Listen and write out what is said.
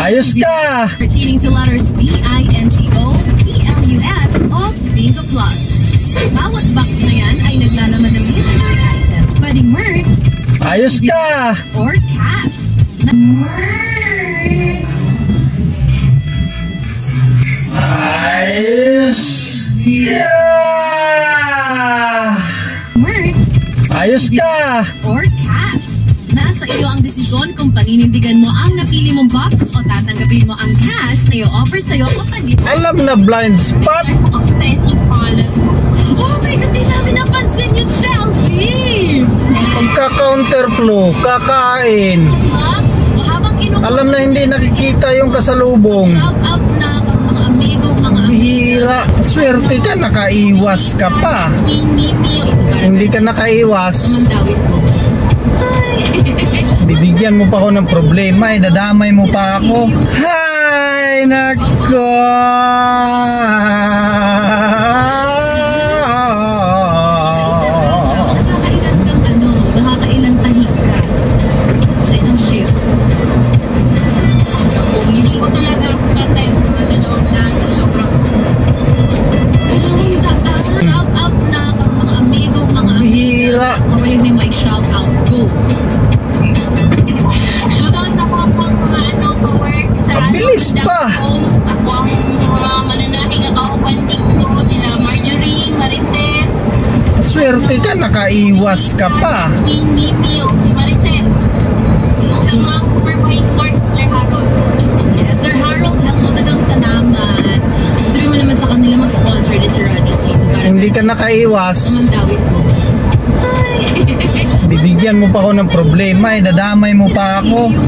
Ayos ka! Pertaining to letters B-I-N-G-O, P-L-U-S of Bingo Plus. Bawat box na yan ay naglalaman ng mystery item. Pwedeng merch, Ayos ka! or cash. Merch! Ayos! Yeah! Merch, Ayos ka! or cash. Nasa iyo ang desisyon kung paninindigan mo ang napili mong box o tatanggapin mo ang cash na i-offer sa'yo kapalit. Alam na blind spot! Oh my God, di namin napansin yung Shelby! Pagka-counterflow, kakain. Alam na hindi nakikita yung kasalubong. Shout out na mga amigo, mga Bihira, swerte ka, nakaiwas ka pa. Hindi ka nakaiwas, Mandawit mo. bibigyan mo pa ako ng problema, dadamay mo pa ako. Hay, nako! Nakakailang tahi ka sa isang shift. Hindi ko talaga tayo na sobrang shout out na mga amigo, mga Bihira. Kung may shout out, go. Shoutout na po mga ka-work sa Bilis pa. Ako ang mga mananahing akaupan ko, sila Marjorie, Marites, Swerte ka, nakaiwas ka pa. si Mimi, o si Maricel. Sa mga supervisors, Sir Harold. Yes, Sir Harold, hello, dagang salamat. Sabi mo naman sa kanila mag-sponsor din si Roger Chino para Hindi ka nakaiwas, mandawit mo. bibigyan mo pa ako ng problema, dadamay mo pa ako. Yung